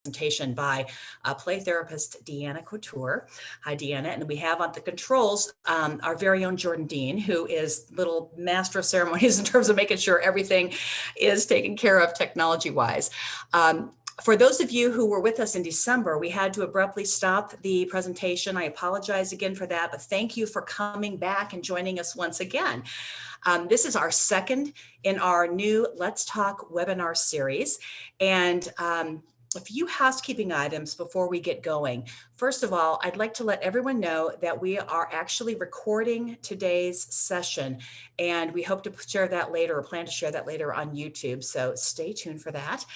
presentation by play therapist Deanna Couture. Hi, Deanna. And we have on the controls our very own Jordan Dean, who is little master of ceremonies in terms of making sure everything is taken care of technology-wise. For those of you who were with us in December, we had to abruptly stop the presentation. I apologize again for that, but thank you for coming back and joining us once again. This is our second in our new Let's Talk webinar series. And a few housekeeping items before we get going. First of all, I'd like to let everyone know that we are actually recording today's session, and we hope to share that later, or plan to share that later on YouTube. So stay tuned for that.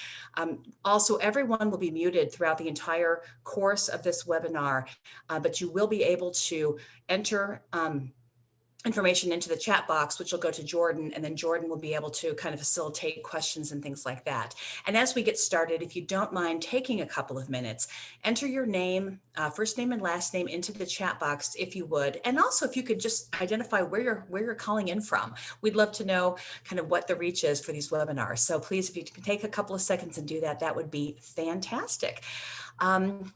Also, everyone will be muted throughout the entire course of this webinar, but you will be able to enter information into the chat box, which will go to Jordan, and then Jordan will be able to kind of facilitate questions and things like that. And as we get started, if you don't mind taking a couple of minutes, enter your name, first name and last name into the chat box, if you would. And also, if you could just identify where you're calling in from. We'd love to know kind of what the reach is for these webinars. So please, if you can take a couple of seconds and do that, that would be fantastic. And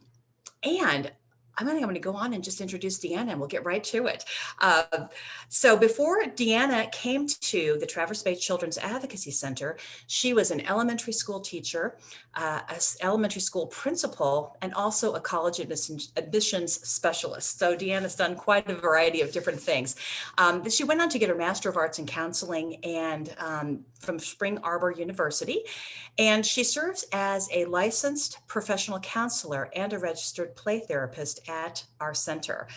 I think I'm going to go on and just introduce Deanna, and we'll get right to it. So before Deanna came to the Traverse Bay Children's Advocacy Center, she was an elementary school teacher, an elementary school principal, and also a college admissions specialist. So Deanna's done quite a variety of different things. She went on to get her Master of Arts in Counseling and from Spring Arbor University, and she serves as a licensed professional counselor and a registered play therapist at our center.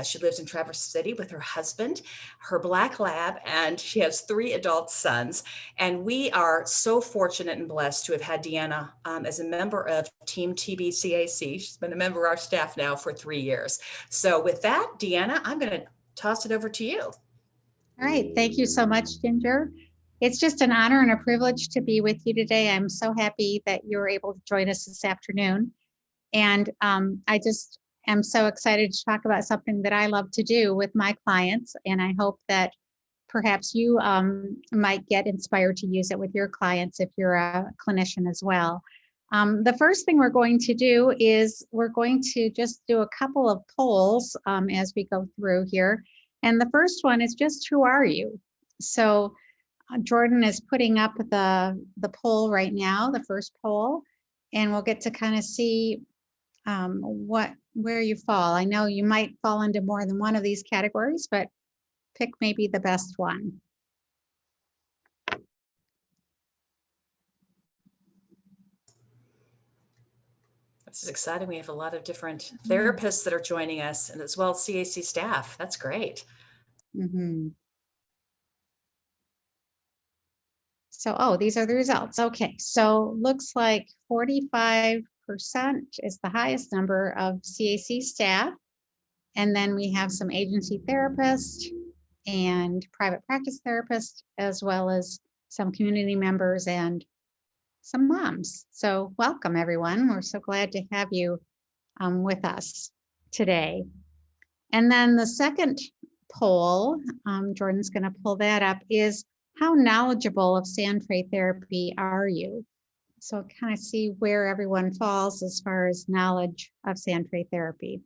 She lives in Traverse City with her husband, her black lab, and she has 3 adult sons. And we are so fortunate and blessed to have had Deanna as a member of Team TBCAC. She's been a member of our staff now for 3 years. So with that, Deanna, I'm going to toss it over to you. All right. Thank you so much, Ginger. It's just an honor and a privilege to be with you today. I'm so happy that you were able to join us this afternoon. And I just am so excited to talk about something that I love to do with my clients. And I hope that perhaps you might get inspired to use it with your clients if you're a clinician as well. The first thing we're going to do is we're going to just do a couple of polls as we go through here. And the first one is just, who are you? So Jordan is putting up the poll right now, the first poll, and we'll get to kind of see where you fall. I know you might fall into more than one of these categories, but pick maybe the best one. This is exciting. We have a lot of different therapists that are joining us, and as well as CAC staff. That's great. Mm-hmm. So, these are the results. Okay, so looks like 45% is the highest number of CAC staff. And then we have some agency therapists and private practice therapists, as well as some community members and some moms. So welcome, everyone. We're so glad to have you with us today. And then the second poll, Jordan's going to pull that up, is how knowledgeable of Sandtray therapy are you? So kind of see where everyone falls as far as knowledge of Sandtray therapy.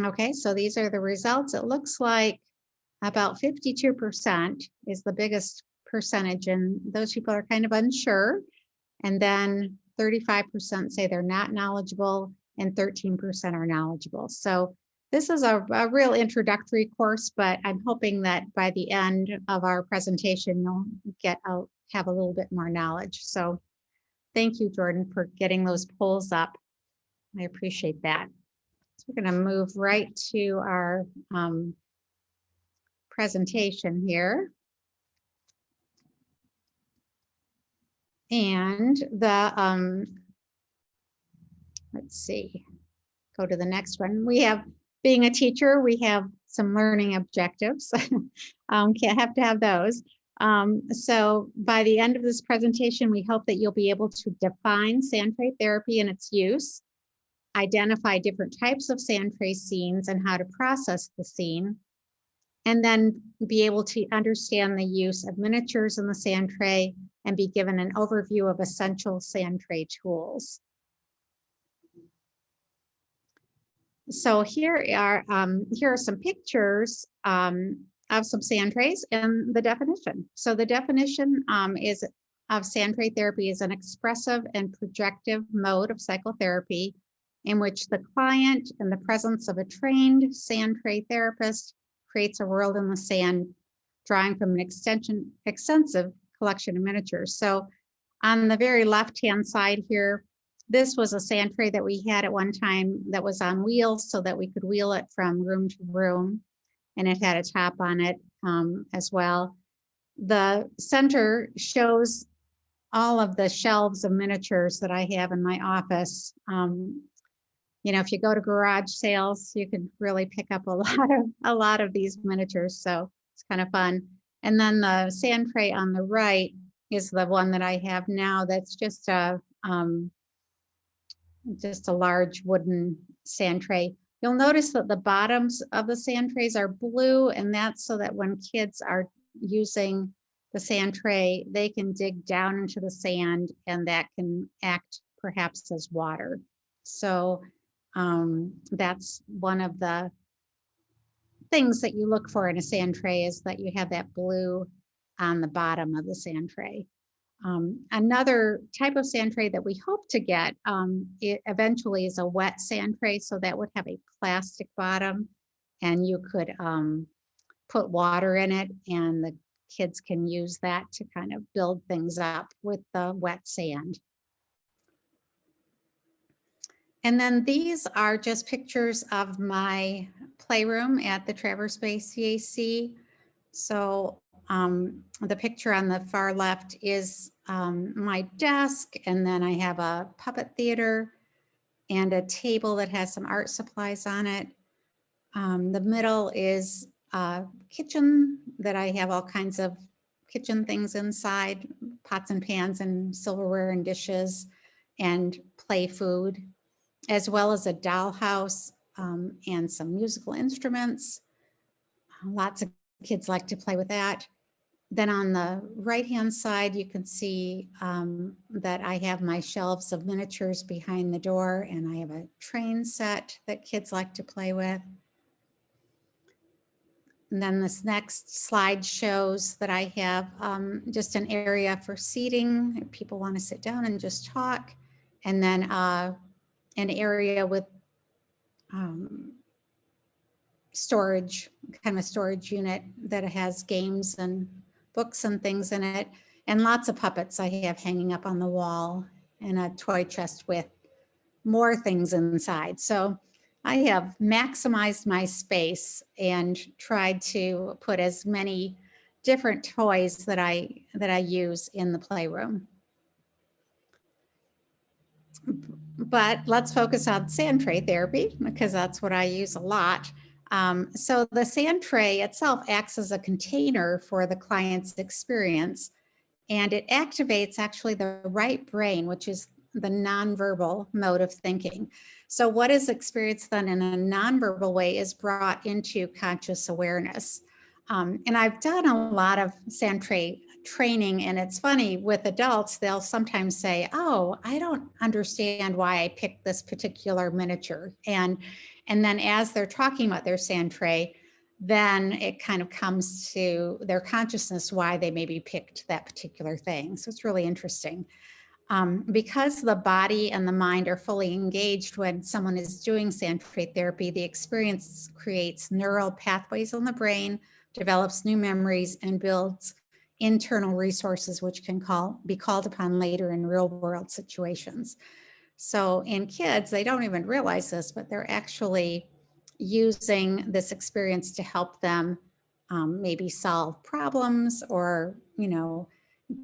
Okay, so these are the results. It looks like about 52% is the biggest percentage, and those people are kind of unsure. And then 35% say they're not knowledgeable, and 13% are knowledgeable. So this is a real introductory course, but I'm hoping that by the end of our presentation, you'll have a little bit more knowledge. So thank you, Jordan, for getting those polls up. I appreciate that. So we're going to move right to our presentation here. And let's see, go to the next one. We have, being a teacher, we have some learning objectives. Can't have to have those. So by the end of this presentation, we hope that you'll be able to define Sandtray therapy and its use, identify different types of Sandtray scenes and how to process the scene, and then be able to understand the use of miniatures in the Sandtray, and be given an overview of essential Sandtray tools. So here are some pictures of some Sandtrays and the definition. So the definition is of Sandtray therapy is an expressive and projective mode of psychotherapy in which the client, in the presence of a trained Sandtray therapist, creates a world in the sand, drawing from an extensive collection of miniatures. So on the very left-hand side here, this was a Sandtray that we had at one time that was on wheels so that we could wheel it from room to room. And it had a top on it as well. The center shows all of the shelves of miniatures that I have in my office. You know, if you go to garage sales, you can really pick up a lot of these miniatures. So it's kind of fun. And then the Sandtray on the right is the one that I have now. That's just a large wooden Sandtray. You'll notice that the bottoms of the Sandtrays are blue, and that's so that when kids are using the Sandtray, they can dig down into the sand, and that can act perhaps as water. So that's one of the things that you look for in a Sandtray, is that you have that blue on the bottom of the Sandtray. Another type of Sandtray that we hope to get it eventually is a wet Sandtray. So that would have a plastic bottom, and you could put water in it, and the kids can use that to kind of build things up with the wet sand. And then these are just pictures of my playroom at the Traverse Bay CAC. So the picture on the far left is my desk, and then I have a puppet theater and a table that has some art supplies on it. The middle is a kitchen that I have all kinds of kitchen things inside, pots and pans and silverware and dishes and play food, as well as a dollhouse and some musical instruments. Lots of kids like to play with that. Then on the right-hand side, you can see that I have my shelves of miniatures behind the door, and I have a train set that kids like to play with. And then this next slide shows that I have just an area for seating if people want to sit down and just talk. And then an area with storage, kind of a storage unit that has games and books and things in it, and lots of puppets I have hanging up on the wall, and a toy chest with more things inside. So I have maximized my space and tried to put as many different toys that I use in the playroom. But let's focus on Sandtray therapy, because that's what I use a lot. So the Sandtray itself acts as a container for the client's experience, and it activates actually the right brain, which is the nonverbal mode of thinking. So what is experienced then in a nonverbal way is brought into conscious awareness. And I've done a lot of Sandtray training, and it's funny, with adults, they'll sometimes say, oh, I don't understand why I picked this particular miniature. And then as they're talking about their Sandtray, then it kind of comes to their consciousness why they maybe picked that particular thing. So it's really interesting. Because the body and the mind are fully engaged when someone is doing Sandtray therapy, the experience creates neural pathways in the brain, develops new memories, and builds internal resources which can be called upon later in real world situations. So in kids, they don't even realize this, but they're actually using this experience to help them maybe solve problems, or, you know,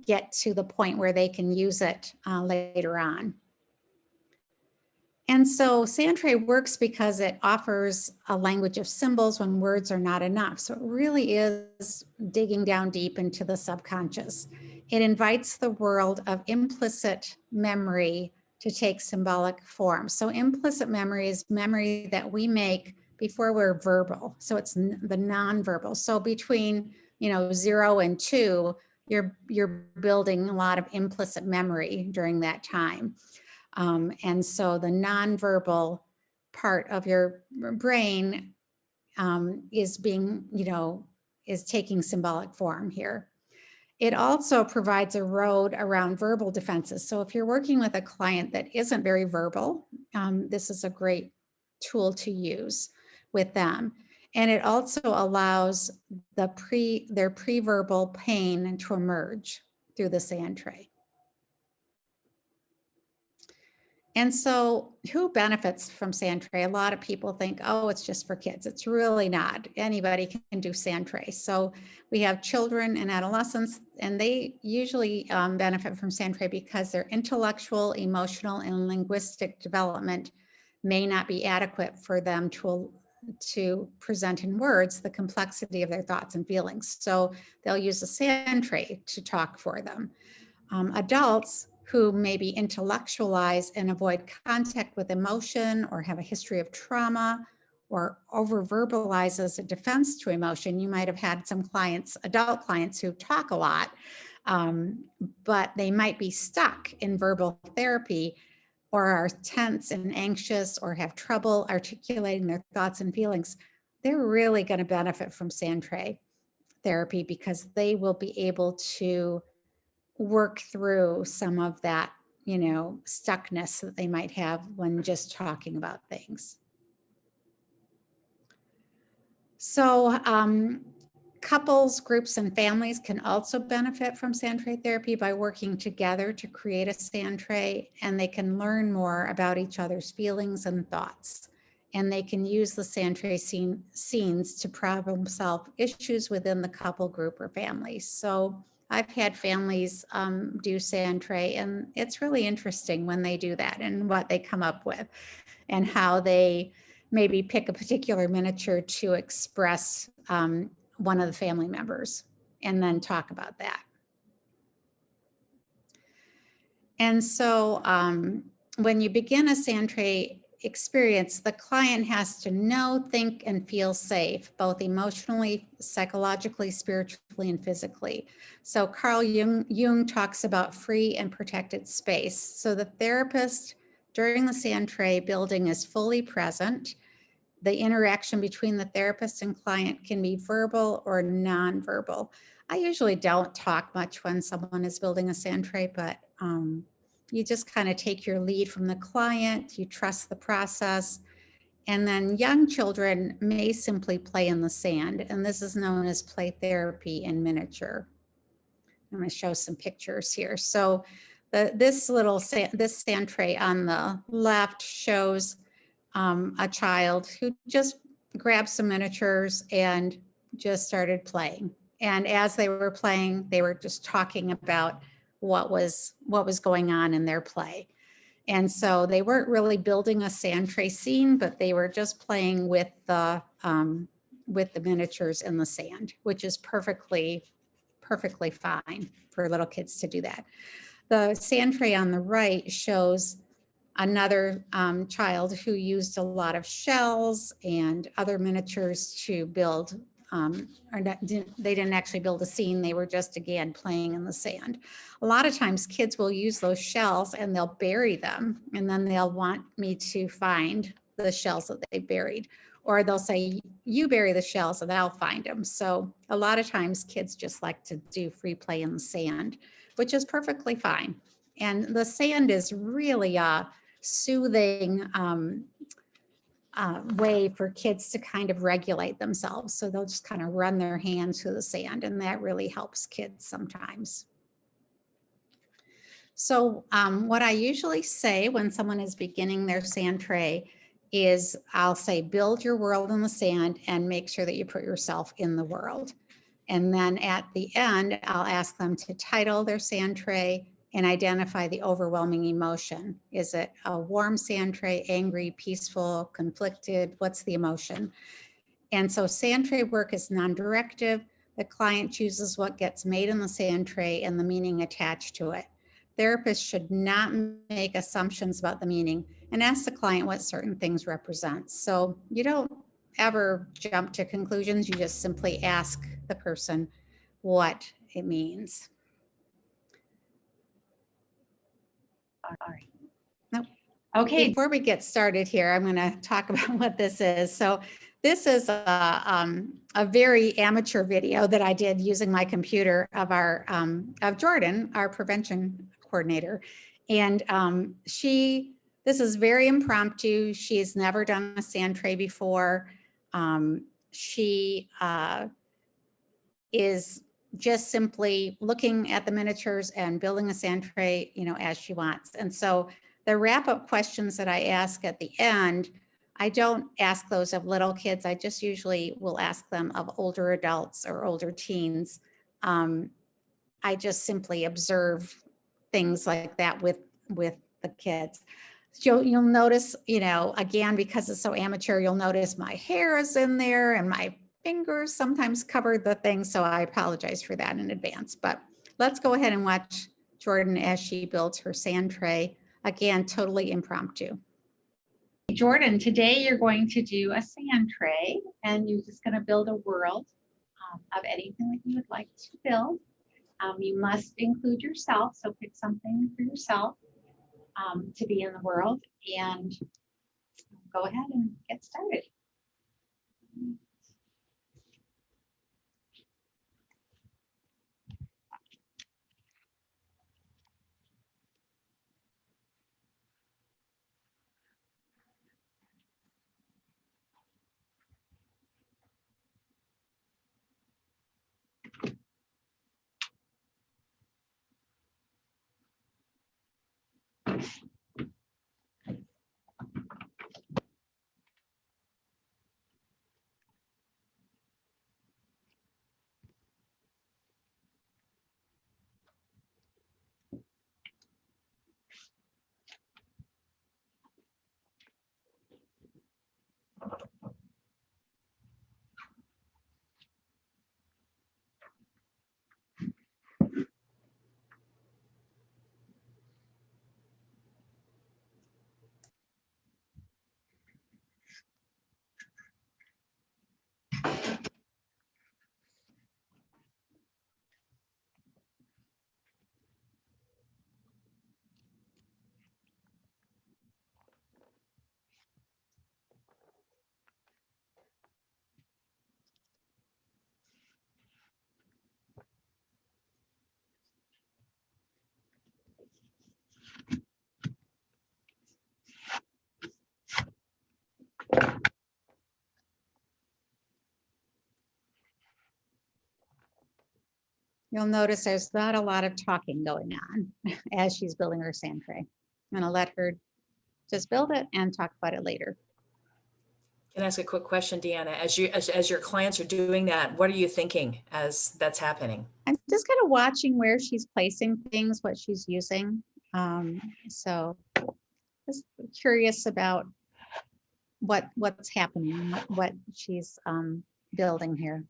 get to the point where they can use it later on. And so Sandtray works because it offers a language of symbols when words are not enough. So it really is digging down deep into the subconscious. It invites the world of implicit memory to take symbolic form. So implicit memory is memory that we make before we're verbal. So it's the nonverbal. So between 0 and 2, you're building a lot of implicit memory during that time. And so the nonverbal part of your brain is being, is taking symbolic form here. It also provides a road around verbal defenses. So if you're working with a client that isn't very verbal, this is a great tool to use with them. And it also allows their pre-verbal pain to emerge through the Sandtray. And so who benefits from Sandtray? A lot of people think, oh, it's just for kids. It's really not. Anybody can do Sandtray. So we have children and adolescents, and they usually benefit from Sandtray because their intellectual, emotional, and linguistic development may not be adequate for them to present in words the complexity of their thoughts and feelings. So they'll use a Sandtray to talk for them. Adults who maybe intellectualize and avoid contact with emotion or have a history of trauma or over-verbalize as a defense to emotion. You might have had some clients, adult clients, who talk a lot, but they might be stuck in verbal therapy or are tense and anxious or have trouble articulating their thoughts and feelings. They're really going to benefit from Sandtray therapy because they will be able to work through some of that, stuckness that they might have when just talking about things. So couples, groups, and families can also benefit from Sandtray therapy by working together to create a Sandtray, and they can learn more about each other's feelings and thoughts. And they can use the Sandtray scenes to problem solve issues within the couple, group, or family. So I've had families do Sandtray, and it's really interesting when they do that and what they come up with and how they maybe pick a particular miniature to express one of the family members and then talk about that. And so when you begin a Sandtray experience, the client has to know, think, and feel safe, both emotionally, psychologically, spiritually, and physically. So Carl Jung talks about free and protected space. So the therapist during the Sandtray building is fully present. The interaction between the therapist and client can be verbal or nonverbal. I usually don't talk much when someone is building a Sandtray, but you just kind of take your lead from the client, you trust the process, and then young children may simply play in the sand, and this is known as play therapy in miniature. I'm going to show some pictures here. So this Sandtray on the left shows a child who just grabbed some miniatures and just started playing. And as they were playing, they were just talking about what was going on in their play. And so they weren't really building a Sandtray scene, but they were just playing with the miniatures in the sand, which is perfectly fine for little kids to do that. The Sandtray on the right shows another child who used a lot of shells and other miniatures to build, they didn't actually build a scene, they were just, again, playing in the sand. A lot of times kids will use those shells and they'll bury them, and then they'll want me to find the shells that they buried. Or they'll say, you bury the shells and I'll find them. So a lot of times kids just like to do free play in the sand, which is perfectly fine. And the sand is really a soothing way for kids to kind of regulate themselves. So they'll just kind of run their hands through the sand, and that really helps kids sometimes. So what I usually say when someone is beginning their Sandtray is I'll say, build your world in the sand and make sure that you put yourself in the world. And then at the end, I'll ask them to title their Sandtray and identify the overwhelming emotion. Is it a warm Sandtray, angry, peaceful, conflicted? What's the emotion? And so Sandtray work is non-directive. The client chooses what gets made in the Sandtray and the meaning attached to it. Therapists should not make assumptions about the meaning and ask the client what certain things represent. So you don't ever jump to conclusions. You just simply ask the person what it means. Okay, before we get started here, I'm going to talk about what this is. So this is a very amateur video that I did using my computer of our of Jordan, our prevention coordinator. And this is very impromptu. She's never done a Sandtray before. She is just simply looking at the miniatures and building a Sandtray, as she wants. And so the wrap-up questions that I ask at the end, I don't ask those of little kids. I just usually will ask them of older adults or older teens. I just simply observe things like that with the kids. So you'll notice, again, because it's so amateur, you'll notice my hair is in there and my fingers sometimes cover the thing. So I apologize for that in advance, but let's go ahead and watch Jordan as she builds her Sandtray. Again, totally impromptu. Jordan, today you're going to do a Sandtray and you're just going to build a world of anything that you would like to build. You must include yourself, so pick something for yourself to be in the world, and go ahead and get started. You'll notice there's not a lot of talking going on as she's building her Sandtray. I'm going to let her just build it and talk about it later. Can I ask a quick question, Deanna? As your clients are doing that, what are you thinking as that's happening? I'm just kind of watching where she's placing things, what she's using. So just curious about what's happening, what she's building here.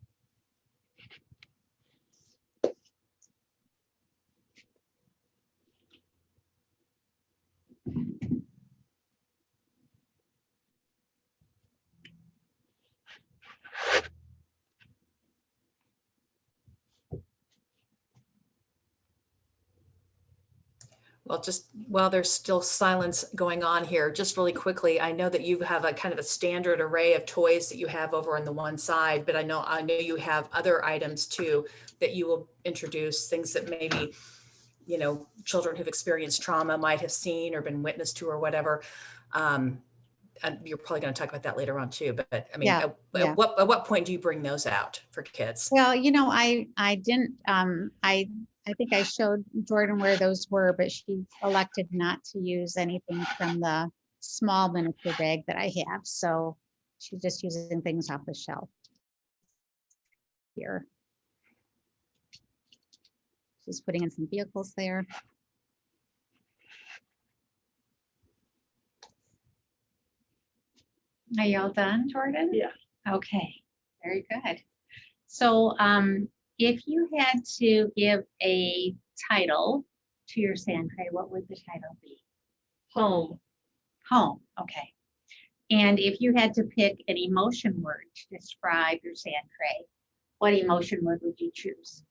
Well, just while there's still silence going on here, just really quickly, I know that you have a kind of a standard array of toys that you have over on the one side, but I know you have other items too that you will introduce, things that maybe, children who've experienced trauma might have seen or been witness to or whatever. And you're probably going to talk about that later on too, but I mean, at what point do you bring those out for kids? Well, I didn't, I think I showed Jordan where those were, but she elected not to use anything from the small miniature bag that I have. So she's just using things off the shelf here. She's putting in some vehicles there. Are you all done, Jordan? Yeah. Okay, very good. So if you had to give a title to your Sandtray, what would the title be? Home. Home, okay. And if you had to pick an emotion word to describe your Sandtray, what emotion word would you choose?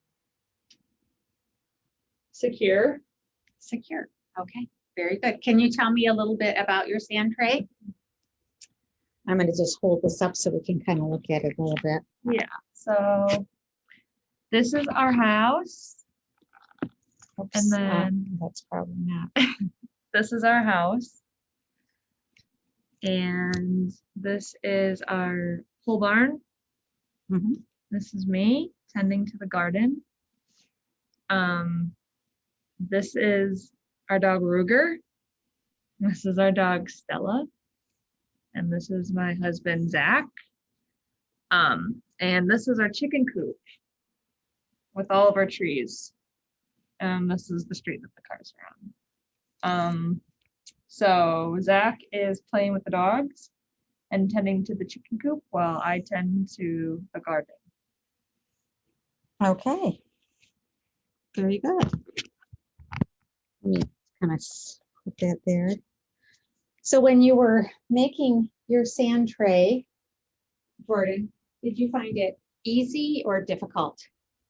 Secure. Secure, okay, Very good. Can you tell me a little bit about your Sandtray? I'm going to just hold this up so we can kind of look at it a little bit. Yeah, so this is our house. Oops, And then that's probably not. this is our house. And this is our pole barn. Mhm. This is me tending to the garden. This is our dog Ruger. This is our dog Stella. And this is my husband Zach. And this is our chicken coop with all of our trees. And this is the street that the cars are on. So Zach is playing with the dogs and tending to the chicken coop while I tend to the garden. Okay. Very good. Let me kind of put that there. So when you were making your Sandtray, Jordan, did you find it easy or difficult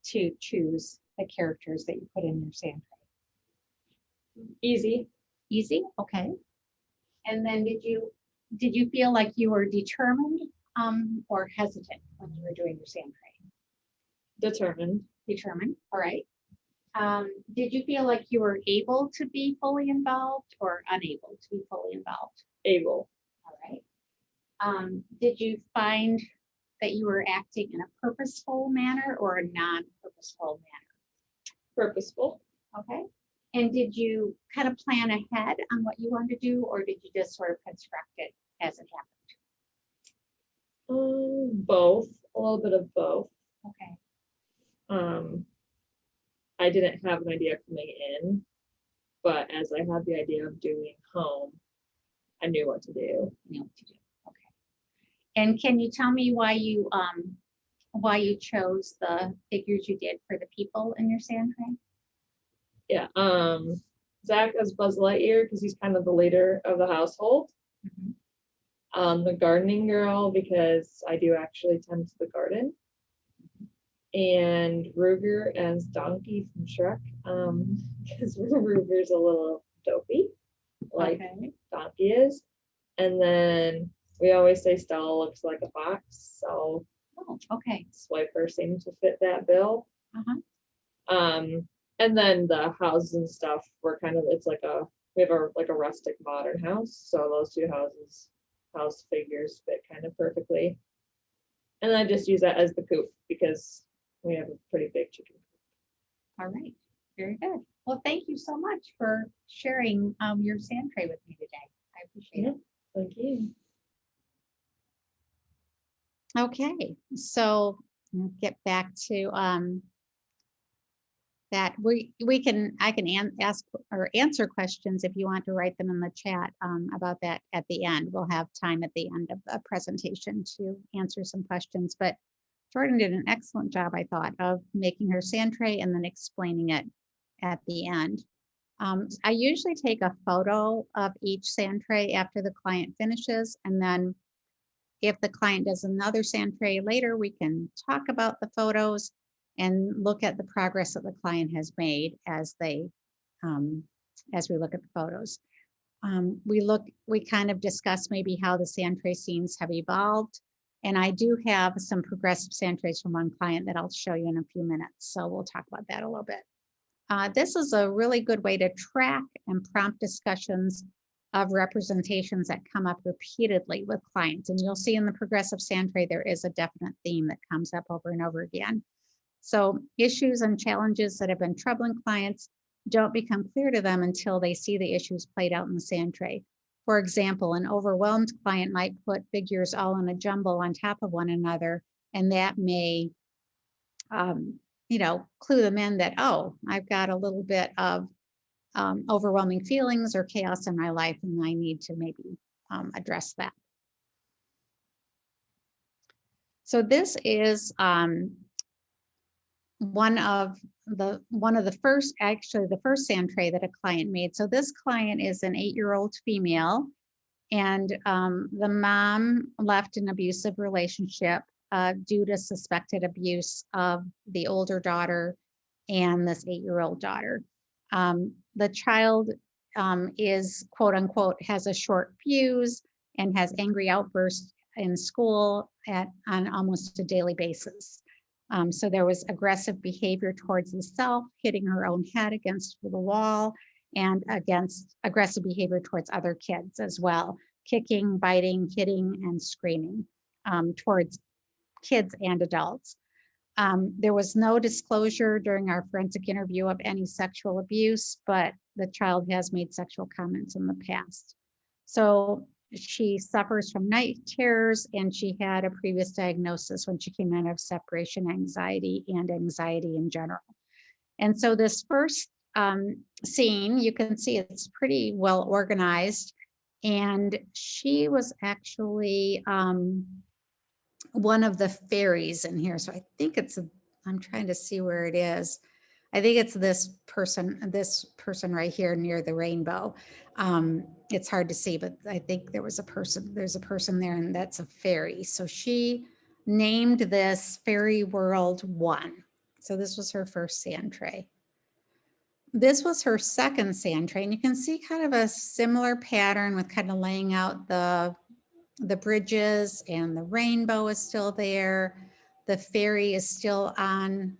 to choose the characters that you put in your Sandtray? Easy. Easy, okay. And then did you feel like you were determined or hesitant when you were doing your Sandtray? Determined. Determined, all right. Did you feel like you were able to be fully involved or unable to be fully involved? Able. All right. Did you find that you were acting in a purposeful manner or a non-purposeful manner? Purposeful. Okay. And did you kind of plan ahead on what you wanted to do, or did you just sort of construct it as it happened? Both. A little bit of both. Okay. I didn't have an idea coming in, but as I had the idea of doing home, I knew what to do. Knew what to do. Okay. And can you tell me why you chose the figures you did for the people in your Sandtray? Yeah. Zach as Buzz Lightyear because he's kind of the leader of the household. Mhm. The gardening girl because I do actually tend to the garden. And Ruger as Donkey from Shrek because Ruger's a little dopey like Okay. Donkey is. And then we always say Stella looks like a fox, so Oh, okay. Swiper seemed to fit that bill. Uh-huh. And then the houses and stuff were kind of, we have a rustic modern house, so those two house figures fit kind of perfectly. And I just use that as the coop because we have a pretty big chicken coop. All right. Very good. Well, thank you so much for sharing your Sandtray with me today. I appreciate it. Thank you. Okay, so we'll get back to that I can ask or answer questions if you want to write them in the chat about that at the end. We'll have time at the end of the presentation to answer some questions, but Jordan did an excellent job, I thought, of making her Sandtray and then explaining it at the end. I usually take a photo of each Sandtray after the client finishes, and then if the client does another Sandtray later, we can talk about the photos and look at the progress that the client has made as we look at the photos. We kind of discuss maybe how the Sandtray scenes have evolved. And I do have some progressive Sandtrays from one client that I'll show you in a few minutes. So we'll talk about that a little bit. This is a really good way to track and prompt discussions of representations that come up repeatedly with clients. And you'll see in the progressive Sandtray, there is a definite theme that comes up over and over again. So issues and challenges that have been troubling clients don't become clear to them until they see the issues played out in the Sandtray. For example, an overwhelmed client might put figures all in a jumble on top of one another, and that may clue them in that, oh, I've got a little bit of overwhelming feelings or chaos in my life, and I need to maybe address that. So this is one of the first Sandtray that a client made. So this client is an 8-year-old female, and the mom left an abusive relationship due to suspected abuse of the older daughter and this 8-year-old daughter. The child is quote unquote has a short fuse and has angry outbursts in school on almost a daily basis. So there was aggressive behavior towards herself, hitting her own head against the wall, and against aggressive behavior towards other kids as well, kicking, biting, hitting, and screaming towards kids and adults. There was no disclosure during our forensic interview of any sexual abuse, but the child has made sexual comments in the past. So she suffers from night terrors, and she had a previous diagnosis when she came in of separation anxiety and anxiety in general. And so this first scene, you can see it's pretty well organized. And she was actually one of the fairies in here. So I think I'm trying to see where it is. I think it's this person right here near the rainbow. It's hard to see, but I think there's a person there, and that's a fairy. So she named this Fairy World 1. So this was her first Sandtray. This was her second Sandtray, and you can see kind of a similar pattern with kind of laying out the bridges, and the rainbow is still there. The fairy is still on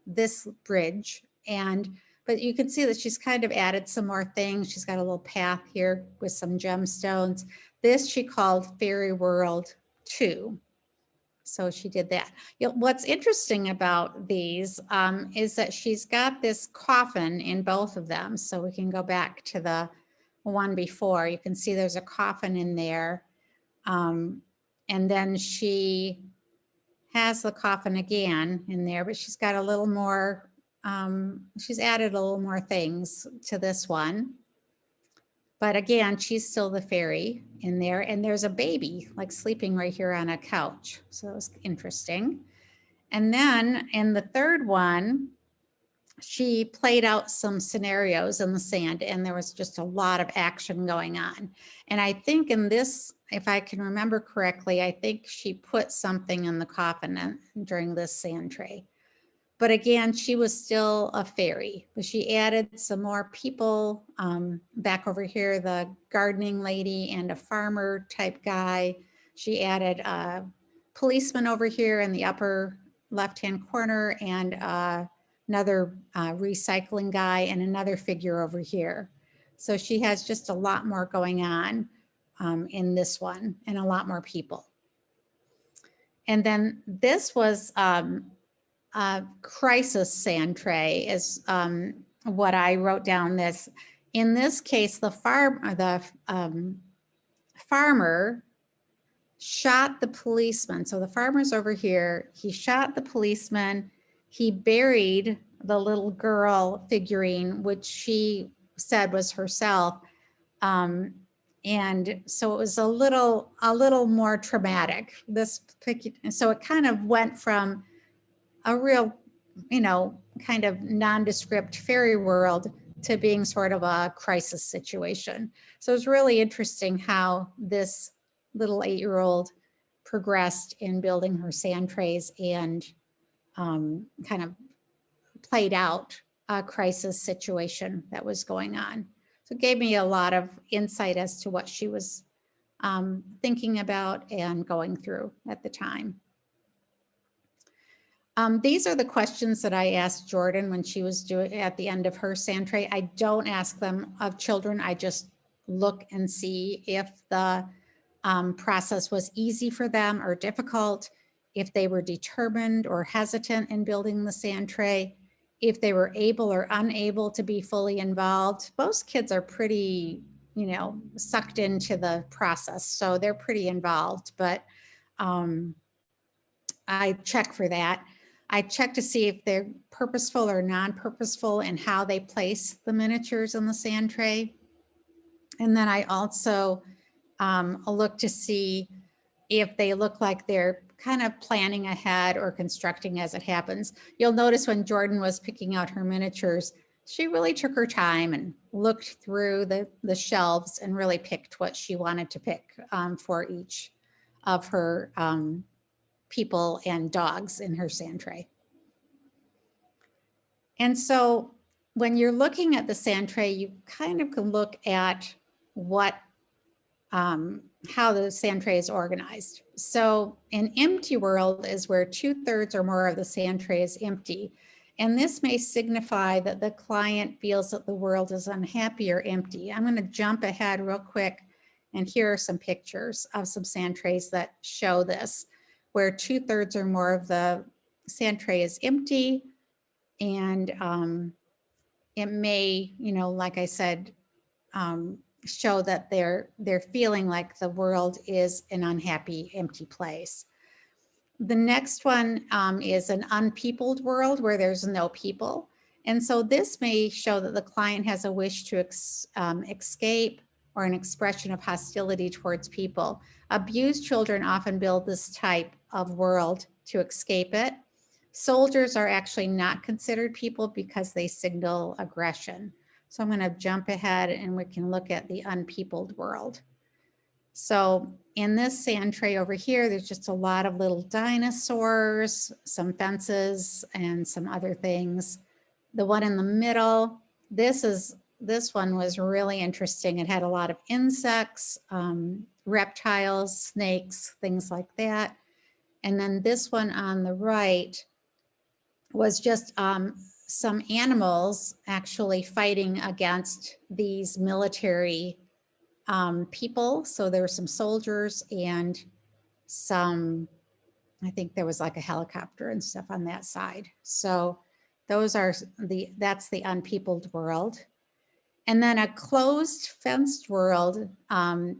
this bridge, but you can see that she's kind of added some more things. She's got a little path here with some gemstones. This she called Fairy World 2. So she did that. What's interesting about these is that she's got this coffin in both of them. So we can go back to the one before. You can see there's a coffin in there. And then she has the coffin again in there, but she's got a little more, she's added a little more things to this one. But again, she's still the fairy in there, and there's a baby like sleeping right here on a couch. So it was interesting. And then in the third one, she played out some scenarios in the sand, and there was just a lot of action going on. And I think in this, if I can remember correctly, I think she put something in the coffin during this Sandtray. But again, she was still a fairy, but she added some more people back over here, the gardening lady and a farmer type guy. She added a policeman over here in the upper left-hand corner, and another recycling guy, and another figure over here. So she has just a lot more going on in this one, and a lot more people. And then this was crisis Sandtray is what I wrote down. This, in this case, the farmer shot the policeman. So the farmer's over here. He shot the policeman. He buried the little girl figurine, which she said was herself. And so it was a little more traumatic. So it kind of went from a real, kind of nondescript fairy world to being sort of a crisis situation. So it's really interesting how this little 8-year-old progressed in building her Sandtrays and kind of played out a crisis situation that was going on. So it gave me a lot of insight as to what she was thinking about and going through at the time. These are the questions that I asked Jordan when she was doing at the end of her Sandtray. I don't ask them of children. I just look and see if the process was easy for them or difficult, if they were determined or hesitant in building the Sandtray, if they were able or unable to be fully involved. Most kids are pretty, sucked into the process, so they're pretty involved, but I check for that. I check to see if they're purposeful or non-purposeful in how they place the miniatures in the Sandtray. And then I also look to see if they look like they're kind of planning ahead or constructing as it happens. You'll notice when Jordan was picking out her miniatures, she really took her time and looked through the shelves and really picked what she wanted to pick for each of her people and dogs in her Sandtray. And so when you're looking at the Sandtray, you kind of can look at what how the Sandtray is organized. So an empty world is where 2/3 or more of the Sandtray is empty. And this may signify that the client feels that the world is unhappy or empty. I'm going to jump ahead real quick. And here are some pictures of some Sandtrays that show this, where 2/3 or more of the Sandtray is empty. And it may, like I said, show that they're feeling like the world is an unhappy, empty place. The next one is an unpeopled world where there's no people. And so this may show that the client has a wish to escape or an expression of hostility towards people. Abused children often build this type of world to escape it. Soldiers are actually not considered people because they signal aggression. So I'm going to jump ahead and we can look at the unpeopled world. So in this Sandtray over here, there's just a lot of little dinosaurs, some fences, and some other things. The one in the middle, this one was really interesting. It had a lot of insects, reptiles, snakes, things like that. And then this one on the right was just some animals actually fighting against these military people. So there were some soldiers and some, I think there was like a helicopter and stuff on that side. So those are that's the unpeopled world. And then a closed fenced world,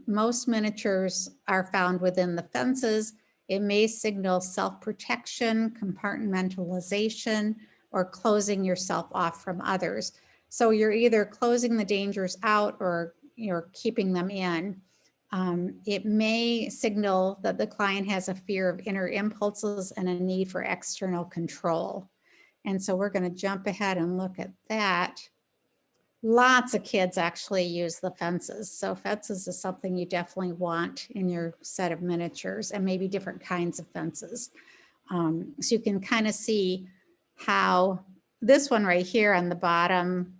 most miniatures are found within the fences. It may signal self-protection, compartmentalization, or closing yourself off from others. So you're either closing the dangers out or you're keeping them in. It may signal that the client has a fear of inner impulses and a need for external control. And so we're going to jump ahead and look at that. Lots of kids actually use the fences. So fences is something you definitely want in your set of miniatures, and maybe different kinds of fences. So you can kind of see how this one right here on the bottom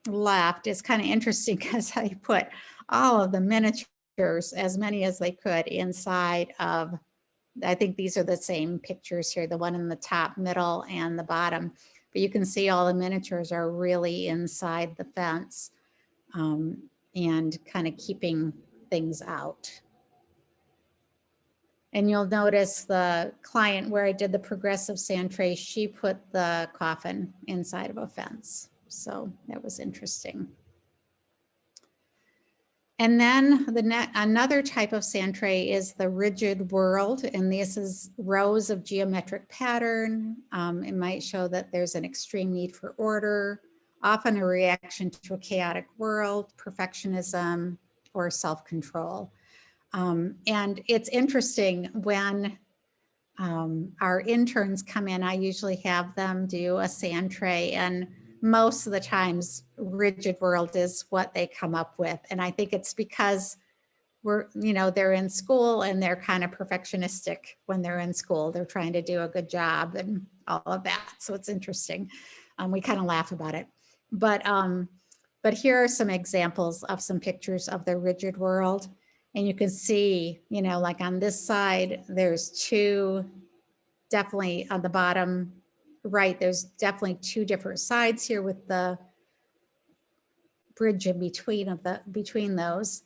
left is kind of interesting because I put all of the miniatures, as many as they could, inside of, I think these are the same pictures here, the one in the top, middle, and the bottom. But you can see all the miniatures are really inside the fence and kind of keeping things out. And you'll notice the client where I did the progressive Sandtray, she put the coffin inside of a fence. So that was interesting. And then another type of Sandtray is the rigid world. And this is rows of geometric pattern. It might show that there's an extreme need for order, often a reaction to a chaotic world, perfectionism, or self-control. And it's interesting when our interns come in, I usually have them do a Sandtray, and most of the times rigid world is what they come up with. And I think it's because they're in school and they're kind of perfectionistic when they're in school. They're trying to do a good job and all of that. So it's interesting. We kind of laugh about it. But here are some examples of some pictures of the rigid world. And you can see, like on this side, there's two, definitely on the bottom right, there's definitely two different sides here with the bridge in between those.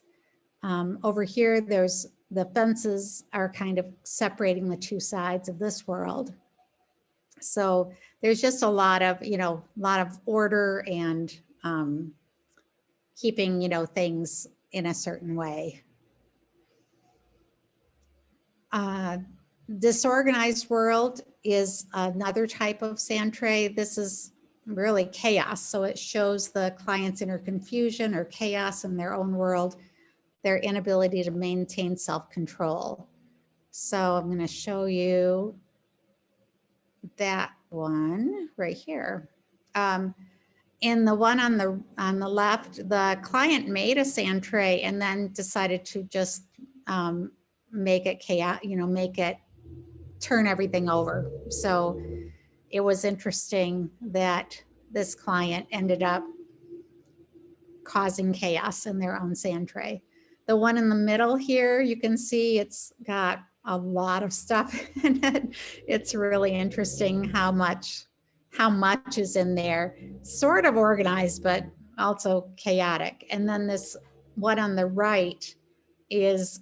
Over here, there's the fences are kind of separating the two sides of this world. So there's just a lot of order and keeping, things in a certain way. Disorganized world is another type of Sandtray. This is really chaos. So it shows the client's inner confusion or chaos in their own world, their inability to maintain self-control. So I'm going to show you that one right here. In the one on the left, the client made a Sandtray and then decided to just make it chaos, make it turn everything over. So it was interesting that this client ended up causing chaos in their own sand tray. The one in the middle here, you can see it's got a lot of stuff in it. It's really interesting how much is in there, sort of organized, but also chaotic. And then this one on the right is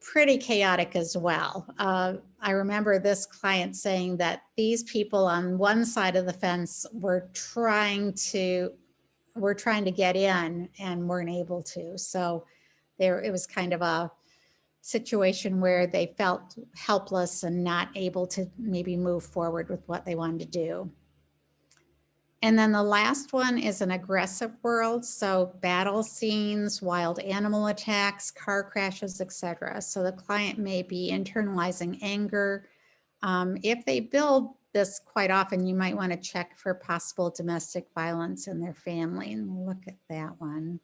pretty chaotic as well. I remember this client saying that these people on one side of the fence were trying to get in and weren't able to. So it was kind of a situation where they felt helpless and not able to maybe move forward with what they wanted to do. And then the last one is an aggressive world. So battle scenes, wild animal attacks, car crashes, etc. So the client may be internalizing anger. If they build this quite often, you might want to check for possible domestic violence in their family. And we'll look at that one.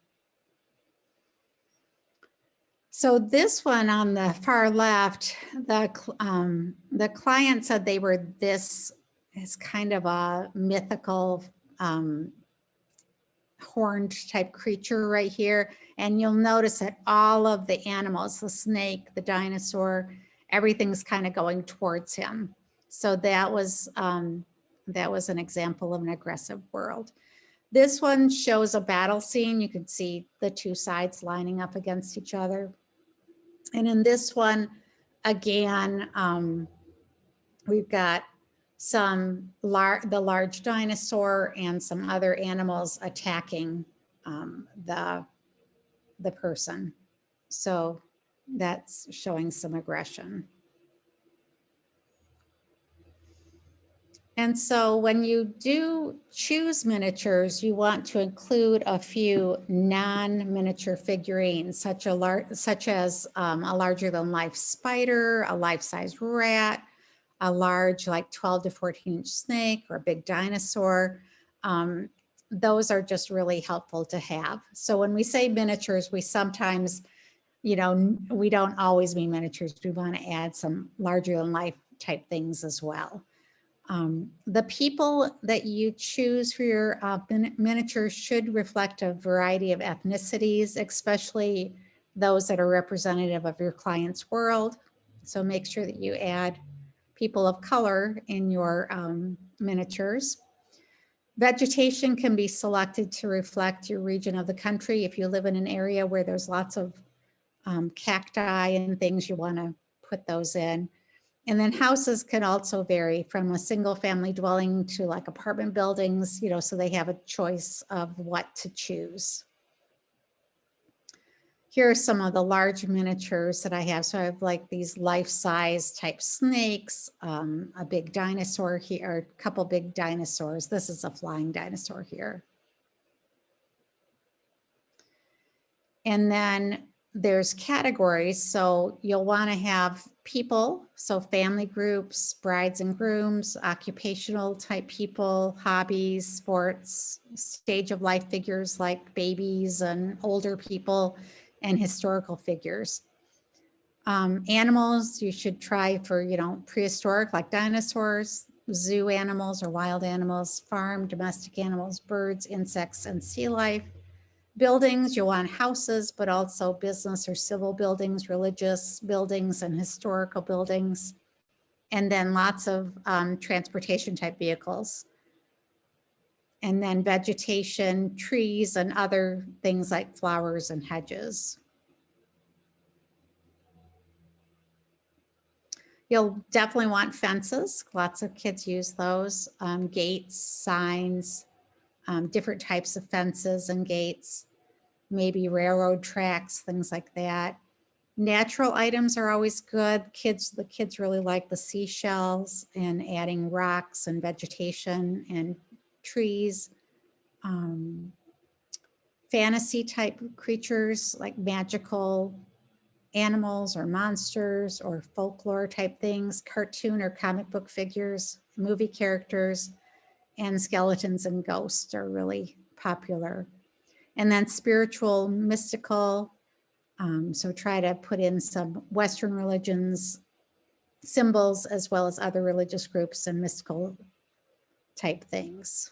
So this one on the far left, the client said they were this is kind of a mythical horned type creature right here. And you'll notice that all of the animals, the snake, the dinosaur, everything's kind of going towards him. So that was an example of an aggressive world. This one shows a battle scene. You can see the two sides lining up against each other. And in this one, again, we've got the large dinosaur and some other animals attacking the person. So that's showing some aggression. And so when you do choose miniatures, you want to include a few non-miniature figurines, such as a larger than life spider, a life-size rat, a large like 12 to 14 inch snake, or a big dinosaur. Those are just really helpful to have. So when we say miniatures, we sometimes, we don't always mean miniatures. We want to add some larger than life type things as well. The people that you choose for your miniatures should reflect a variety of ethnicities, especially those that are representative of your client's world. So make sure that you add people of color in your miniatures. Vegetation can be selected to reflect your region of the country. If you live in an area where there's lots of cacti and things, you want to put those in. And then houses can also vary from a single family dwelling to like apartment buildings, so they have a choice of what to choose. Here are some of the large miniatures that I have. So I have like these life-size type snakes, a big dinosaur here, a couple big dinosaurs. This is a flying dinosaur here. And then there's categories. So you'll want to have people, so family groups, brides and grooms, occupational type people, hobbies, sports, stage of life figures like babies and older people, and historical figures. Animals, you should try for, prehistoric like dinosaurs, zoo animals or wild animals, farm, domestic animals, birds, insects, and sea life. Buildings, you want houses, but also business or civil buildings, religious buildings, and historical buildings. And then lots of transportation type vehicles. And then vegetation, trees, and other things like flowers and hedges. You'll definitely want fences. Lots of kids use those. Gates, signs, different types of fences and gates, maybe railroad tracks, things like that. Natural items are always good. The kids really like the seashells and adding rocks and vegetation and trees. Fantasy type creatures like magical animals or monsters or folklore type things, cartoon or comic book figures, movie characters, and skeletons and ghosts are really popular. And then spiritual, mystical, so try to put in some Western religions, symbols, as well as other religious groups and mystical type things.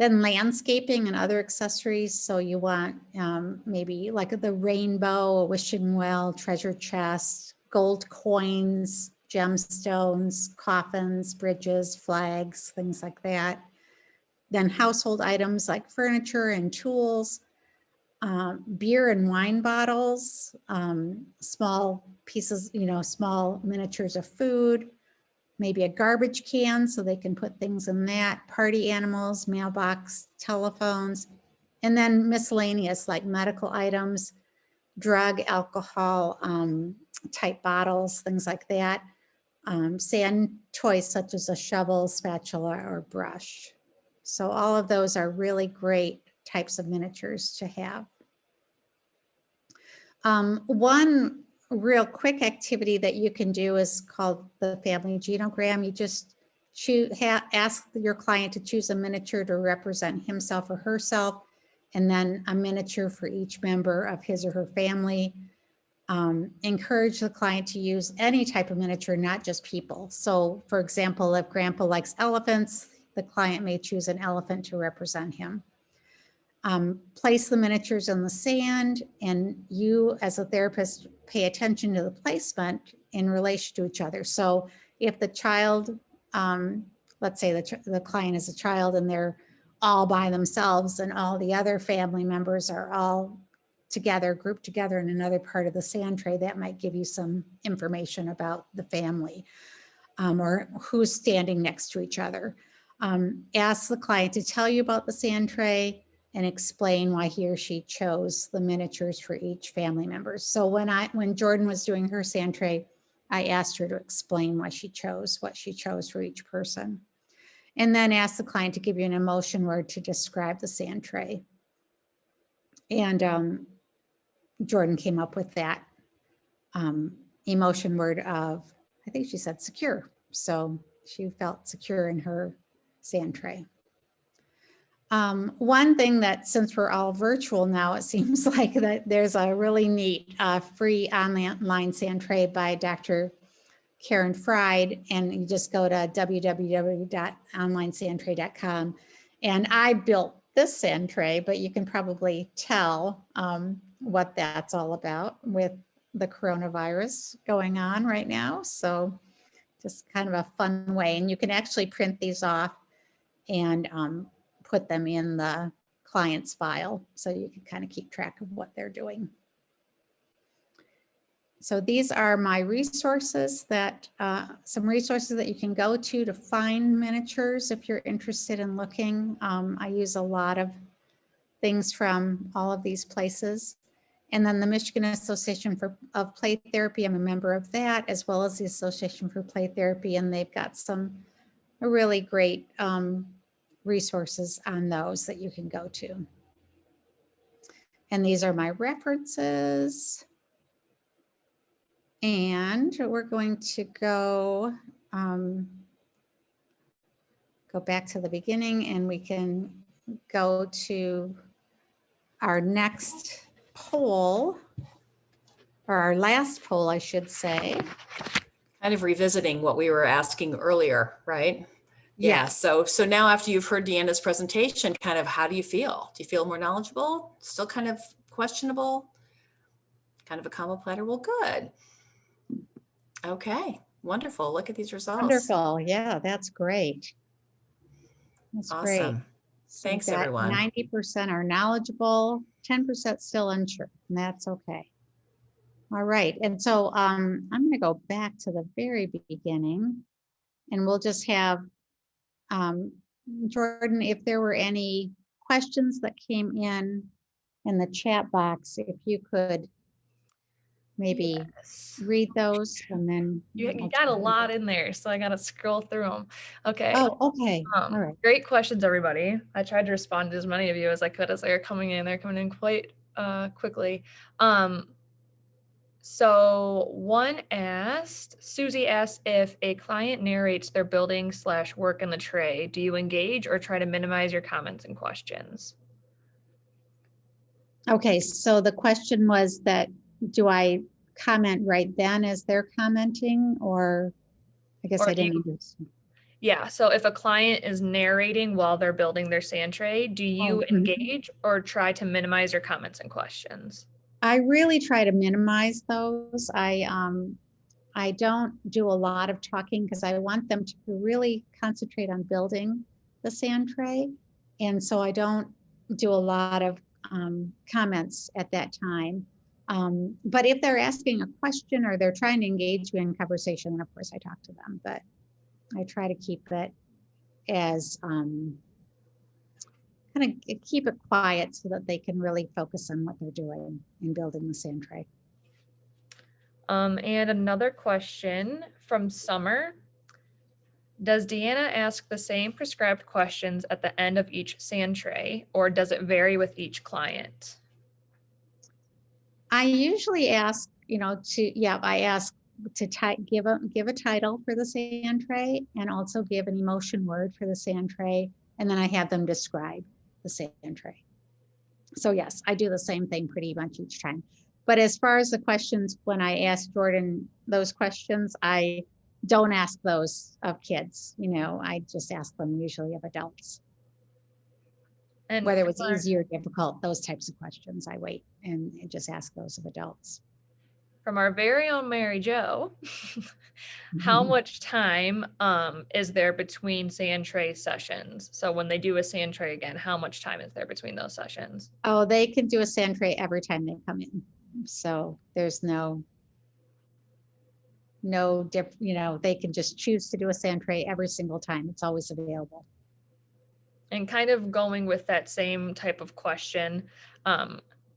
Then landscaping and other accessories. So you want maybe like the rainbow, a wishing well, treasure chest, gold coins, gemstones, coffins, bridges, flags, things like that. Then household items like furniture and tools, beer and wine bottles, small pieces, small miniatures of food, maybe a garbage can so they can put things in that, party animals, mailbox, telephones, and then miscellaneous like medical items, drug, alcohol type bottles, things like that. Sand toys such as a shovel, spatula, or brush. So all of those are really great types of miniatures to have. One real quick activity that you can do is called the family genogram. You just ask your client to choose a miniature to represent himself or herself, and then a miniature for each member of his or her family. Encourage the client to use any type of miniature, not just people. So for example, if grandpa likes elephants, the client may choose an elephant to represent him. Place the miniatures in the sand, and you as a therapist pay attention to the placement in relation to each other. So if the child, let's say the client is a child and they're all by themselves and all the other family members are all together, grouped together in another part of the Sandtray, that might give you some information about the family or who's standing next to each other. Ask the client to tell you about the Sandtray and explain why he or she chose the miniatures for each family member. So when Jordan was doing her Sandtray, I asked her to explain why she chose what she chose for each person. And then ask the client to give you an emotion word to describe the Sandtray. And Jordan came up with that emotion word of, I think she said secure. So she felt secure in her Sandtray. One thing that, since we're all virtual now, it seems like that there's a really neat free online Sandtray by Dr. Karen Fried, and you just go to www.onlinesandtray.com. And I built this Sandtray, but you can probably tell what that's all about with the coronavirus going on right now. So just kind of a fun way. And you can actually print these off and put them in the client's file so you can kind of keep track of what they're doing. So these are my resources that, some resources that you can go to find miniatures if you're interested in looking. I use a lot of things from all of these places. And then the Michigan Association of Play Therapy, I'm a member of that, as well as the Association for Play Therapy, and they've got some really great resources on those that you can go to. And these are my references. And we're going to go back to the beginning, and we can go to our next poll, or our last poll, I should say. Kind of revisiting what we were asking earlier, right? Yeah. So now after you've heard Deanna's presentation, kind of how do you feel? Do you feel more knowledgeable? Still kind of questionable? Kind of a combo platter? Well, good. Okay, wonderful. Look at these results. Wonderful. Yeah, that's great. That's Awesome. great. So Thanks, everyone. 90% are knowledgeable, 10% still unsure, and that's okay. All right. And so I'm going to go back to the very beginning, and we'll just have Jordan, if there were any questions that came in the chat box, if you could maybe read those, and then you got a lot in there, so I gotta scroll through them. Okay. Oh, okay. All right. Great questions, everybody. I tried to respond to as many of you as I could as they were coming in. They're coming in quite quickly. So Susie asked, if a client narrates their building/work in the tray, do you engage or try to minimize your comments and questions? Okay, so the question was that, do I comment right then as they're commenting, or I guess I didn't understand. Yeah, so if a client is narrating while they're building their Sandtray, do you Mhm. engage or try to minimize your comments and questions? I really try to minimize those. I don't do a lot of talking because I want them to really concentrate on building the sand tray. And so I don't do a lot of comments at that time. But if they're asking a question or they're trying to engage me in conversation, then of course I talk to them. But I try to keep it as kind of keep it quiet so that they can really focus on what they're doing in building the sand tray. And another question from Summer. Does Deanna ask the same prescribed questions at the end of each Sandtray, or does it vary with each client? I usually ask, I ask to give a title for the sand tray and also give an emotion word for the sand tray. And then I have them describe the sand tray. So yes, I do the same thing pretty much each time. But as far as the questions, when I ask Jordan those questions, I don't ask those of kids. I just ask them usually of adults. And Whether it was easy or difficult, those types of questions, I wait and just ask those of adults. from our very own Mary Jo, how much time is there between Sandtray sessions? So when they do a Sandtray again, how much time is there between those sessions? Oh, they can do a sand tray every time they come in. So there's no they can just choose to do a sand tray every single time. It's always available. And kind of going with that same type of question,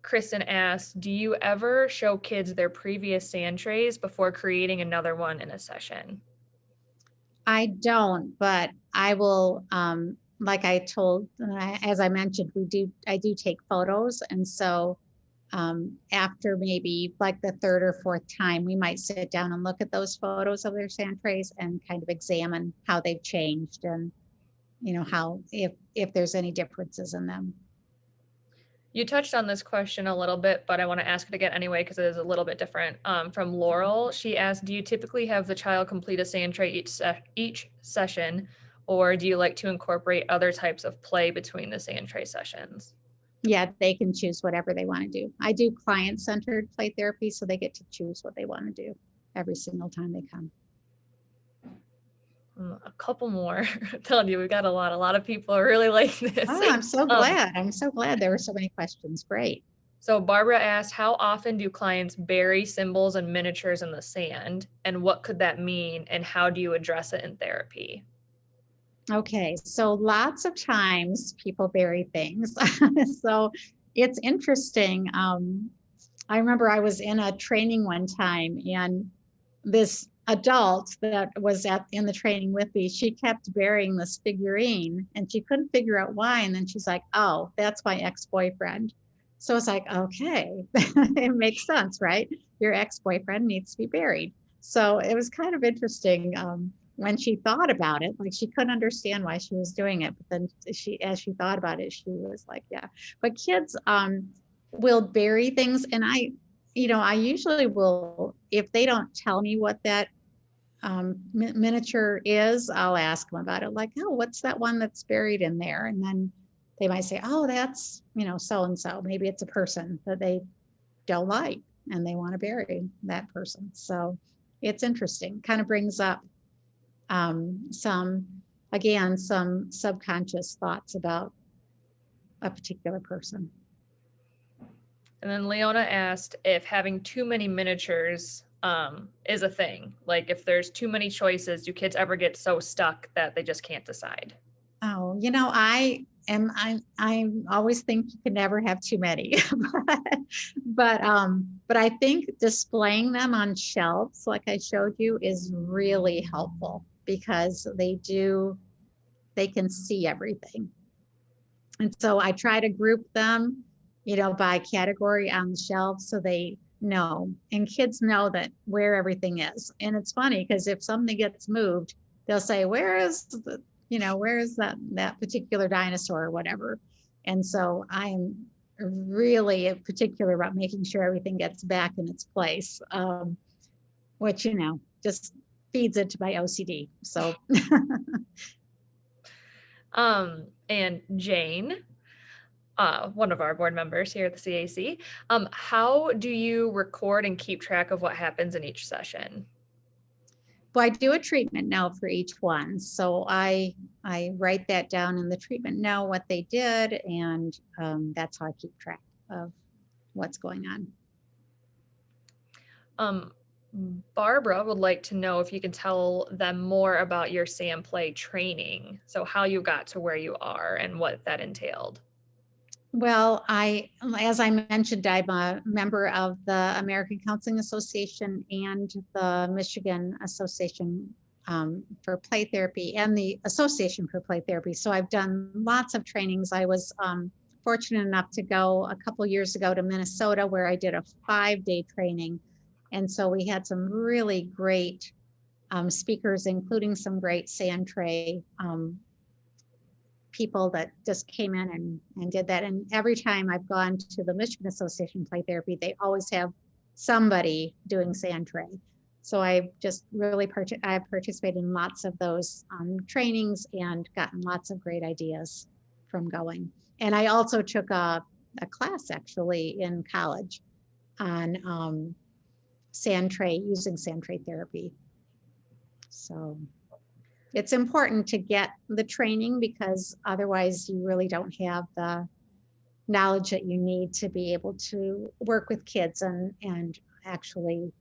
Kristen asked, do you ever show kids their previous Sandtrays before creating another one in a session? I don't, but I will, like I told, as I mentioned, I do take photos. And so after maybe like the third or fourth time, we might sit down and look at those photos of their sand trays and kind of examine how they've changed and, how, if there's any differences in them. You touched on this question a little bit, but I want to ask it again anyway because it is a little bit different. From Laurel, she asked, do you typically have the child complete a sand tray each session, or do you like to incorporate other types of play between the sand tray sessions? Yeah, they can choose whatever they want to do. I do client-centered play therapy, so they get to choose what they want to do every single time they come. A couple more. I'm telling you, we've got a lot of people really like this. Oh, I'm so glad. I'm so glad there were so many questions. Great. So Barbara asked, how often do clients bury symbols and miniatures in the sand? And what could that mean? And how do you address it in therapy? Okay, so lots of times people bury things. So it's interesting. I remember I was in a training one time and this adult that was in the training with me, she kept burying this figurine and she couldn't figure out why. And then she's like, oh, that's my ex-boyfriend. So it's like, okay, it makes sense, right? Your ex-boyfriend needs to be buried. So it was kind of interesting when she thought about it, like she couldn't understand why she was doing it. But then as she thought about it, she was like, yeah. But kids will bury things. And I usually will, if they don't tell me what that miniature is, I'll ask them about it. Like, oh, what's that one that's buried in there? And then they might say, oh, that's, so-and-so. Maybe it's a person that they don't like and they want to bury that person. So it's interesting. Kind of brings up some subconscious thoughts about a particular person. And then Leona asked if having too many miniatures is a thing. Like if there's too many choices, do kids ever get so stuck that they just can't decide? Oh, I always think you can never have too many, but I think displaying them on shelves, like I showed you, is really helpful because they can see everything. And so I try to group them, by category on the shelf so they know, and kids know that where everything is. And it's funny because if something gets moved, they'll say, where is that particular dinosaur or whatever. And so I'm really particular about making sure everything gets back in its place, which, just feeds into my OCD. So And Jane, one of our board members here at the CAC, how do you record and keep track of what happens in each session? well, I do a treatment note for each one. So I write that down in the treatment note, what they did, and that's how I keep track of what's going on. Barbara would like to know if you can tell them more about your Sandplay training. So how you got to where you are and what that entailed. Well, as I mentioned, I'm a member of the American Counseling Association and the Michigan Association for Play Therapy and the Association for Play Therapy. So I've done lots of trainings. I was fortunate enough to go a couple years ago to Minnesota, where I did a 5-day training. And so we had some really great speakers, including some great Sandtray people that just came in and did that. And every time I've gone to the Michigan Association of Play Therapy, they always have somebody doing Sandtray. So I've just really I've participated in lots of those trainings and gotten lots of great ideas from going. And I also took a class actually in college on Sandtray, using Sandtray therapy. So it's important to get the training, because otherwise you really don't have the knowledge that you need to be able to work with kids and actually,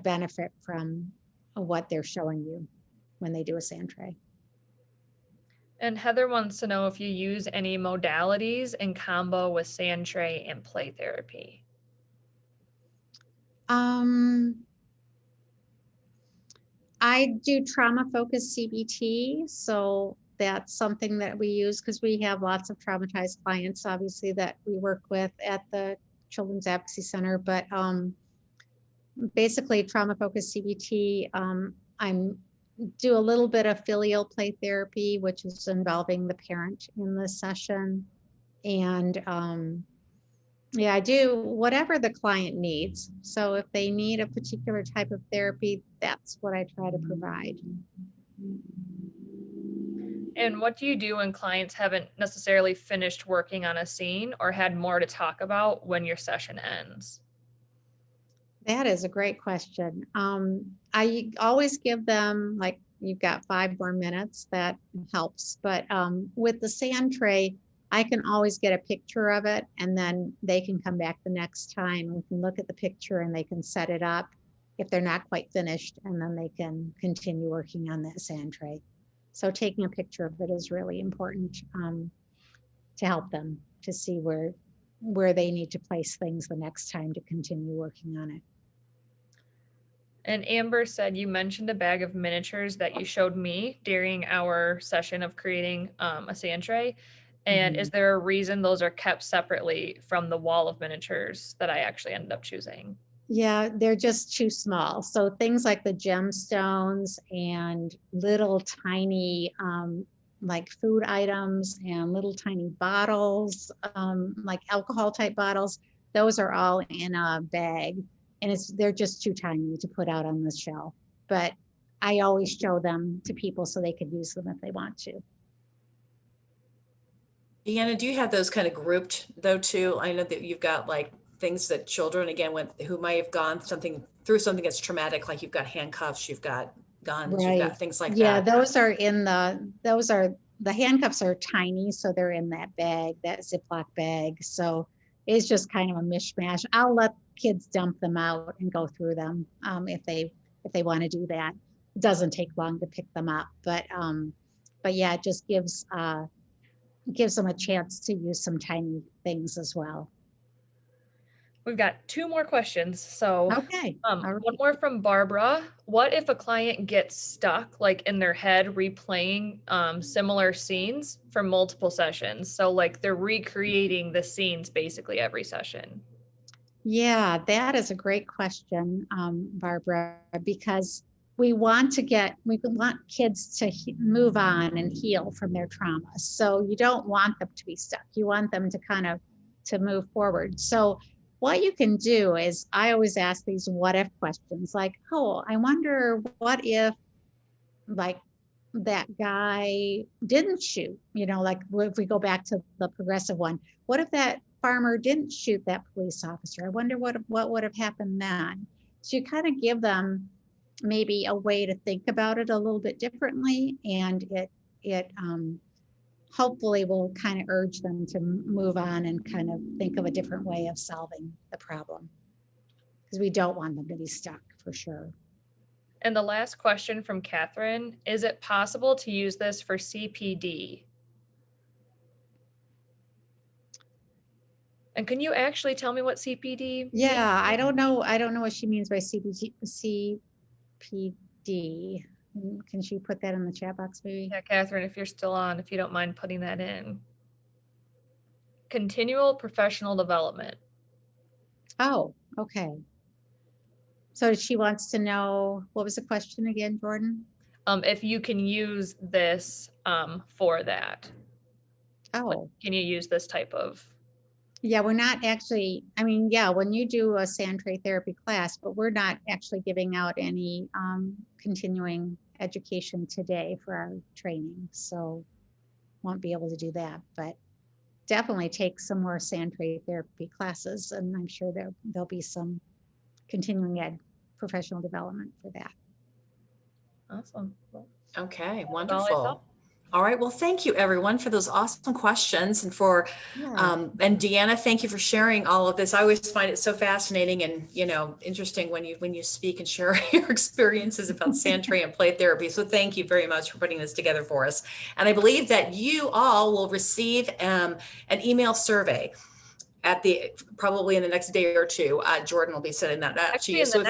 benefit from what they're showing you when they do a Sandtray. And Heather wants to know if you use any modalities in combo with Sandtray and play therapy. I do trauma-focused CBT, so that's something that we use because we have lots of traumatized clients, obviously, that we work with at the Children's Advocacy Center. But basically, trauma-focused CBT. I'm do a little bit of filial play therapy, which is involving the parent in the session, and yeah, I do whatever the client needs. So if they need a particular type of therapy, that's what I try to provide. And what do you do when clients haven't necessarily finished working on a scene or had more to talk about when your session ends? That is a great question. I always give them, like, you've got 5 more minutes, that helps. But with the Sandtray, I can always get a picture of it, and then they can come back the next time and we can look at the picture and they can set it up if they're not quite finished, and then they can continue working on that Sandtray. So taking a picture of it is really important to help them to see where they need to place things the next time to continue working on it. And Amber said you mentioned a bag of miniatures that you showed me during our session of creating a Sandtray. And is there a reason those are kept separately from the wall of miniatures that I actually ended up choosing? Yeah, they're just too small. So things like the gemstones and little tiny like food items and little tiny bottles, like alcohol type bottles, those are all in a bag, and they're just too tiny to put out on the shelf. But I always show them to people so they could use them if they want to. Deanna, do you have those kind of grouped though too? I know that you've got like things that children, again, who might have gone through something that's traumatic, like you've got handcuffs, you've got guns, Right. you've got things like Yeah, that. the handcuffs are tiny, so they're in that bag, that Ziploc bag. So it's just kind of a mishmash. I'll let kids dump them out and go through them if they want to do that. It doesn't take long to pick them up, but yeah, it just gives them a chance to use some tiny things as well. We've got 2 more questions. So Okay. All right. one more from Barbara. What if a client gets stuck like in their head replaying similar scenes for multiple sessions? So like they're recreating the scenes basically every session. Yeah, that is a great question, Barbara, because we want kids to move on and heal from their trauma. So you don't want them to be stuck. You want them to kind of to move forward. So what you can do is, I always ask these what if questions, like, oh, I wonder what if, like, that guy didn't shoot, like if we go back to the progressive one, what if that farmer didn't shoot that police officer? I wonder what would have happened then. So you kind of give them maybe a way to think about it a little bit differently, and it hopefully will kind of urge them to move on and kind of think of a different way of solving the problem, because we don't want them to be stuck, for sure. And the last question from Catherine, is it possible to use this for CPD? And can you actually tell me what CPD means? Yeah, I don't know what she means by CPD. Can she put that in the chat box, maybe? Yeah, Catherine, if you're still on, if you don't mind putting that in. Continual professional development. Oh, okay. So she wants to know, what was the question again, Jordan? If you can use this for that. Oh, Can you use this type of? yeah, we're not actually, I mean, yeah, when you do a Sandtray therapy class, but we're not actually giving out any continuing education today for our training. So won't be able to do that, but definitely take some more Sandtray therapy classes. And I'm sure there'll be some continuing ed professional development for that. Awesome. Well, Okay, all I wonderful. thought. All right. Well, thank you everyone for those awesome questions, and and Deanna, thank you for sharing all of this. I always find it so fascinating and, interesting when you speak and share your experiences about Sandtray and play therapy. So thank you very much for putting this together for us. And I believe that you all will receive an email survey probably in the next day or two. Jordan will be sending that out to you. So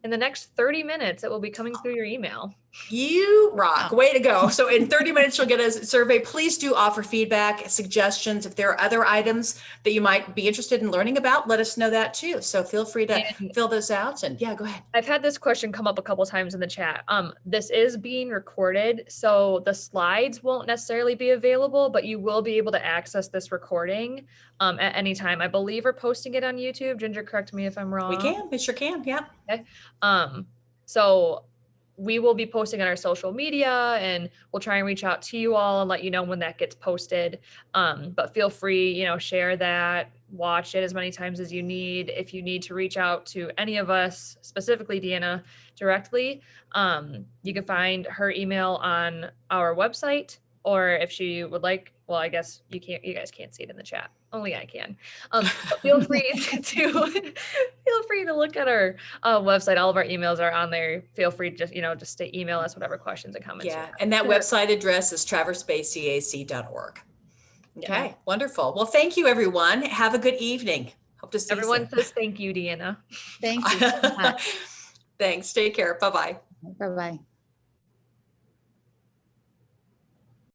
in the next 30 minutes, it will be coming through your email. You rock. Way to go. So in 30 minutes, you'll get a survey. Please do offer feedback, suggestions. If there are other items that you might be interested in learning about, let us know that too. So feel free to fill those out. And yeah, go ahead. I've had this question come up a couple times in the chat. This is being recorded, so the slides won't necessarily be available, but you will be able to access this recording at any time. I believe we're posting it on YouTube. Ginger, correct me if I'm wrong. We can. We sure can. Yeah. Okay. So we will be posting on our social media, and we'll try and reach out to you all and let you know when that gets posted. But feel free, share that, watch it as many times as you need. If you need to reach out to any of us, specifically Deanna, directly, you can find her email on our website, or if she would like, well, I guess you guys can't see it in the chat. Only I can. Feel free to look at our website. All of our emails are on there. Feel free to just to email us whatever questions and comments. Yeah, and that website address is traversebaycac.org. Okay, Yeah. Wonderful. Well, thank you, everyone. Have a good evening. Hope to see Everyone you soon. says thank you, Deanna. Thank you so much. Thanks. Take care. Bye-bye. Bye-bye.